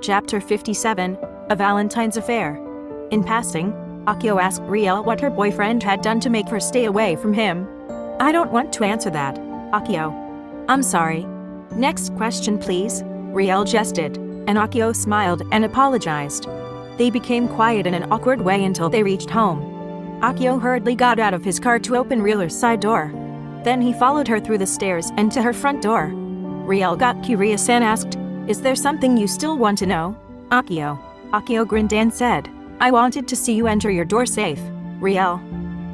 Chapter 57, A Valentine's Affair. In passing, Akio asked Riel what her boyfriend had done to make her stay away from him. I don't want to answer that, Akio. I'm sorry. Next question please, Riel gestured, and Akio smiled and apologized. They became quiet in an awkward way until they reached home. Akio hurriedly got out of his car to open Rieler's side door. Then he followed her through the stairs and to her front door. Riel got curious and asked, "Is there something you still want to know, Akio?" Akio grinned and said, "I wanted to see you enter your door safe, Riel.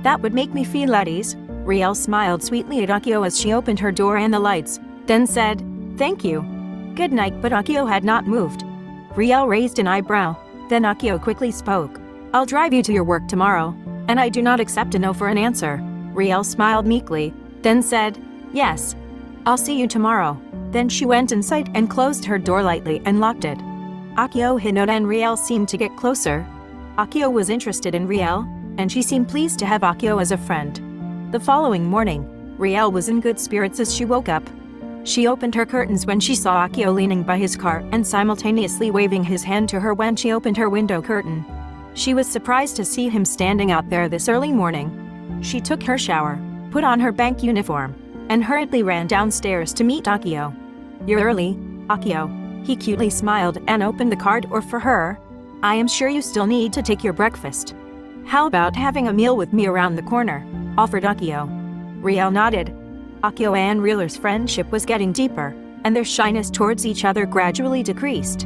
That would make me feel at ease." Riel smiled sweetly at Akio as she opened her door and the lights, then said, "Thank you. Good night." But Akio had not moved. Riel raised an eyebrow. Then Akio quickly spoke. "I'll drive you to your work tomorrow, and I do not accept a no for an answer." Riel smiled meekly, then said, "Yes. I'll see you tomorrow." Then she went inside and closed her door lightly and locked it. Akio Hinode and Riel seemed to get closer. Akio was interested in Riel, and she seemed pleased to have Akio as a friend. The following morning, Riel was in good spirits as she woke up. She opened her curtains when she saw Akio leaning by his car and simultaneously waving his hand to her when she opened her window curtain. She was surprised to see him standing out there this early morning. She took her shower, put on her bank uniform, and hurriedly ran downstairs to meet Akio. "You're early, Akio." He cutely smiled and opened the car door for her. "I am sure you still need to take your breakfast. How about having a meal with me around the corner?" offered Akio. Riel nodded. Akio and Rieler's friendship was getting deeper, and their shyness towards each other gradually decreased.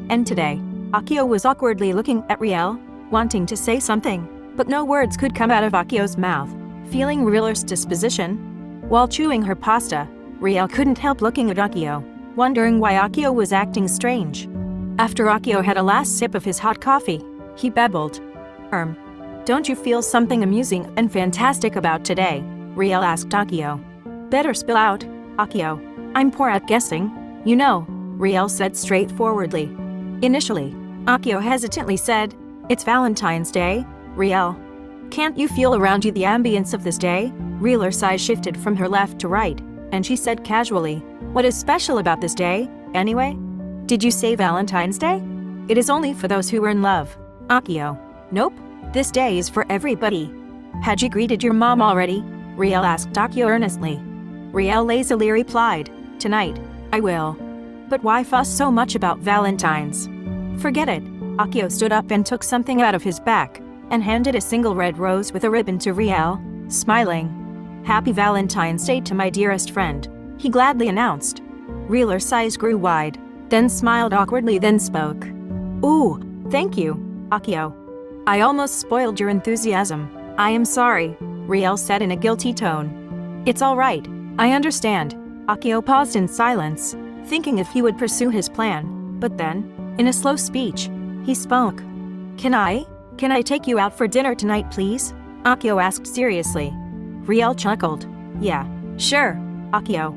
And today, Akio was awkwardly looking at Riel, wanting to say something, but no words could come out of Akio's mouth. Feeling Rieler's disposition, while chewing her pasta, Riel couldn't help looking at Akio, wondering why Akio was acting strange. After Akio had a last sip of his hot coffee, he babbled. Don't you feel something amusing and fantastic about today?" Riel asked Akio. "Better spill out, Akio. I'm poor at guessing, you know," Riel said straightforwardly. Initially, Akio hesitantly said, "It's Valentine's Day, Riel. Can't you feel around you the ambience of this day?" Rieler's eyes shifted from her left to right, and she said casually, "What is special about this day, anyway? Did you say Valentine's Day? It is only for those who are in love, Akio." "Nope, this day is for everybody." "Had you greeted your mom already?" Riel asked Akio earnestly. Riel lazily replied, "Tonight, I will." "But why fuss so much about Valentine's?" "Forget it." Akio stood up and took something out of his bag, and handed a single red rose with a ribbon to Riel, smiling. "Happy Valentine's Day to my dearest friend," he gladly announced. Rieler's eyes grew wide, then smiled awkwardly, then spoke. "Ooh, thank you, Akio. I almost spoiled your enthusiasm." "I am sorry," Riel said in a guilty tone. "It's all right, I understand." Akio paused in silence, thinking if he would pursue his plan, but then, in a slow speech, he spoke. Can I take you out for dinner tonight, please?" Akio asked seriously. Riel chuckled. "Yeah, sure, Akio.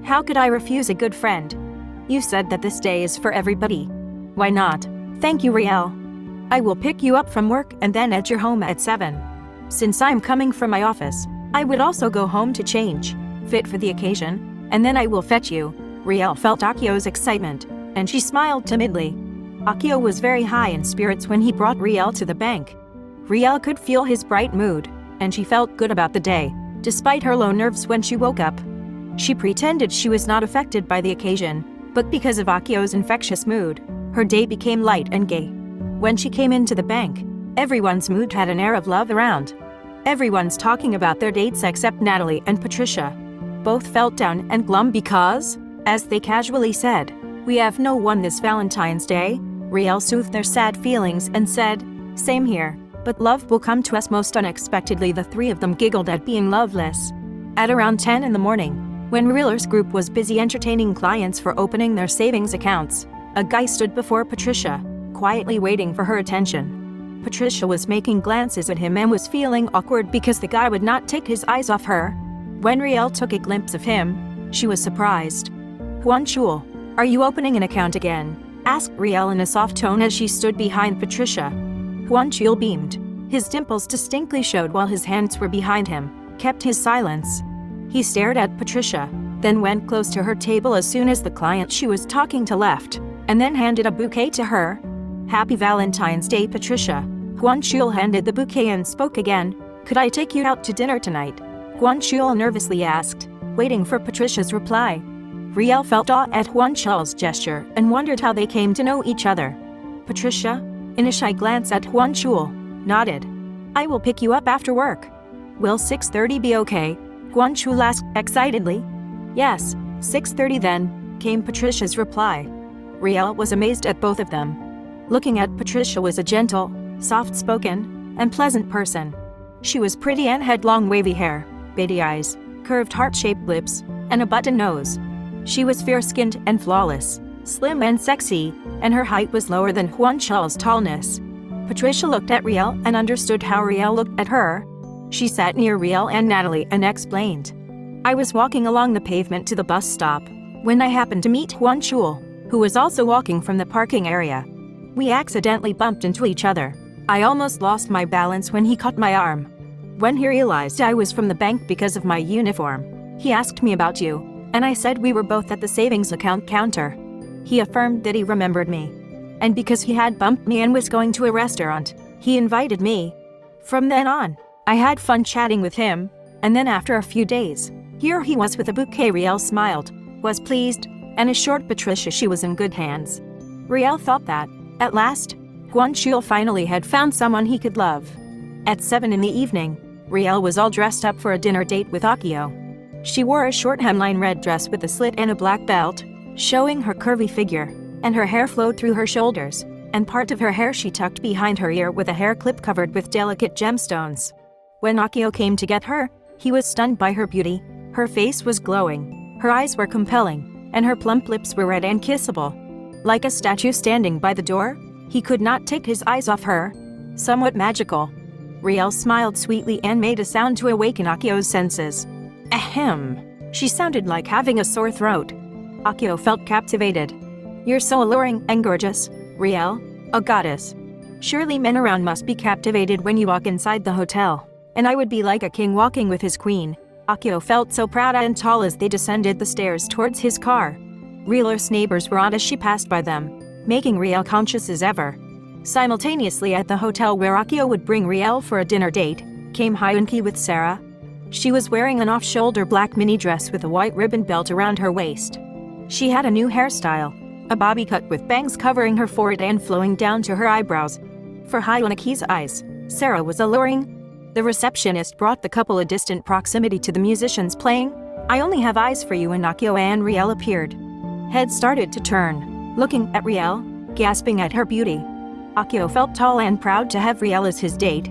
How could I refuse a good friend? You said that this day is for everybody. Why not?" "Thank you, Riel. I will pick you up from work and then at your home at 7. Since I'm coming from my office, I would also go home to change, fit for the occasion, and then I will fetch you." Riel felt Akio's excitement, and she smiled timidly. Akio was very high in spirits when he brought Riel to the bank. Riel could feel his bright mood, and she felt good about the day, despite her low nerves when she woke up. She pretended she was not affected by the occasion, but because of Akio's infectious mood, her day became light and gay. When she came into the bank, everyone's mood had an air of love around. Everyone's talking about their dates except Natalie and Patricia. Both felt down and glum because, as they casually said, "We have no one this Valentine's Day." Riel soothed their sad feelings and said, "Same here, but love will come to us most unexpectedly." The three of them giggled at being loveless. At around 10 in the morning, when Rieler's group was busy entertaining clients for opening their savings accounts, a guy stood before Patricia, quietly waiting for her attention. Patricia was making glances at him and was feeling awkward because the guy would not take his eyes off her. When Riel took a glimpse of him, she was surprised. "Huan Chul, are you opening an account again?" asked Riel in a soft tone as she stood behind Patricia. Huan Chul beamed. His dimples distinctly showed while his hands were behind him, kept his silence. He stared at Patricia, then went close to her table as soon as the client she was talking to left, and then handed a bouquet to her. "Happy Valentine's Day, Patricia." Guan Chul handed the bouquet and spoke again. "Could I take you out to dinner tonight?" Guan Chul nervously asked, waiting for Patricia's reply. Riel felt awe at Guan Chul's gesture and wondered how they came to know each other. Patricia, in a shy glance at Guan Chul, nodded. "I will pick you up after work." "Will 6:30 be okay?" Guan Chul asked excitedly. "Yes, 6:30 then," came Patricia's reply. Riel was amazed at both of them. Looking at Patricia was a gentle, soft-spoken, and pleasant person. She was pretty and had long wavy hair, beady eyes, curved heart-shaped lips, and a button nose. She was fair-skinned and flawless, slim and sexy, and her height was lower than Guan Chul's tallness. Patricia looked at Riel and understood how Riel looked at her. She sat near Riel and Natalie and explained. "I was walking along the pavement to the bus stop when I happened to meet Guan Chul, who was also walking from the parking area. We accidentally bumped into each other. I almost lost my balance when he caught my arm. When he realized I was from the bank because of my uniform, he asked me about you, and I said we were both at the savings account counter. He affirmed that he remembered me. And because he had bumped me and was going to a restaurant, he invited me. From then on, I had fun chatting with him, and then after a few days, here he was with a bouquet." Riel smiled, was pleased, and assured Patricia she was in good hands. Riel thought that, at last, Guan Chul finally had found someone he could love. At 7 in the evening, Riel was all dressed up for a dinner date with Akio. She wore a short hemline red dress with a slit and a black belt, showing her curvy figure, and her hair flowed through her shoulders, and part of her hair she tucked behind her ear with a hair clip covered with delicate gemstones. When Akio came to get her, he was stunned by her beauty. Her face was glowing, her eyes were compelling, and her plump lips were red and kissable. Like a statue standing by the door, he could not take his eyes off her. Somewhat magical. Riel smiled sweetly and made a sound to awaken Akio's senses. Ahem. She sounded like having a sore throat. Akio felt captivated. "You're so alluring and gorgeous, Riel, a goddess. Surely men around must be captivated when you walk inside the hotel, and I would be like a king walking with his queen." Akio felt so proud and tall as they descended the stairs towards his car. Riel's neighbors were odd as she passed by them, making Riel conscious as ever. Simultaneously at the hotel where Akio would bring Riel for a dinner date, came Hyunki with Sarah. She was wearing an off-shoulder black mini dress with a white ribbon belt around her waist. She had a new hairstyle, a bobby cut with bangs covering her forehead and flowing down to her eyebrows. For Hyunki's eyes, Sarah was alluring. The receptionist brought the couple a distant proximity to the musicians playing "I Only Have Eyes for You" when Akio and Riel appeared. Heads started to turn, looking at Riel, gasping at her beauty. Akio felt tall and proud to have Riel as his date.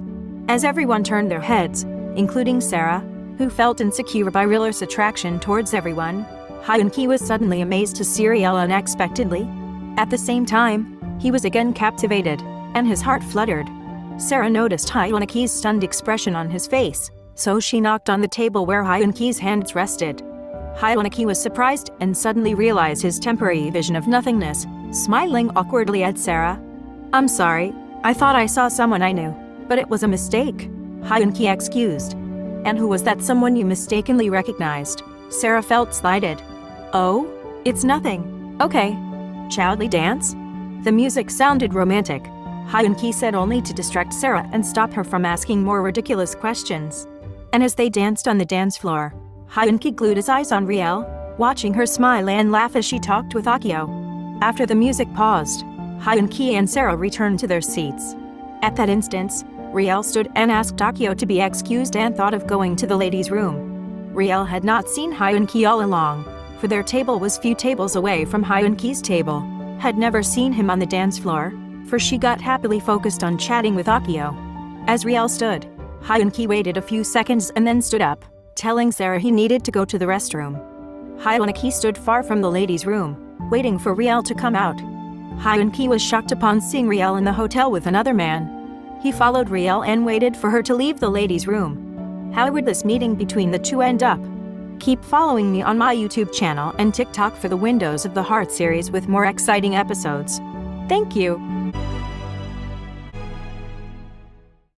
As everyone turned their heads, including Sarah, who felt insecure by Riel's attraction towards everyone, Hyunki was suddenly amazed to see Riel unexpectedly. At the same time, he was again captivated, and his heart fluttered. Sarah noticed Hyunki's stunned expression on his face, so she knocked on the table where Hyunki's hands rested. Hyunki was surprised and suddenly realized his temporary vision of nothingness, smiling awkwardly at Sarah. "I'm sorry, I thought I saw someone I knew, but it was a mistake," Hyunki excused. "And who was that someone you mistakenly recognized?" Sarah felt slighted. "Oh, it's nothing. Okay. Shall we dance?" The music sounded romantic. Hyunki said only to distract Sarah and stop her from asking more ridiculous questions. And as they danced on the dance floor, Hyunki glued his eyes on Riel, watching her smile and laugh as she talked with Akio. After the music paused, Hyunki and Sarah returned to their seats. At that instant, Riel stood and asked Akio to be excused and thought of going to the ladies' room. Riel had not seen Hyunki all along, for their table was few tables away from Hyunki's table, had never seen him on the dance floor, for she got happily focused on chatting with Akio. As Riel stood, Hyunki waited a few seconds and then stood up, telling Sarah he needed to go to the restroom. Hyunki stood far from the ladies' room, waiting for Riel to come out. Hyunki was shocked upon seeing Riel in the hotel with another man. He followed Riel and waited for her to leave the ladies' room. How would this meeting between the two end up? Keep following me on my YouTube channel and TikTok for the Windows of the Heart series with more exciting episodes. Thank you.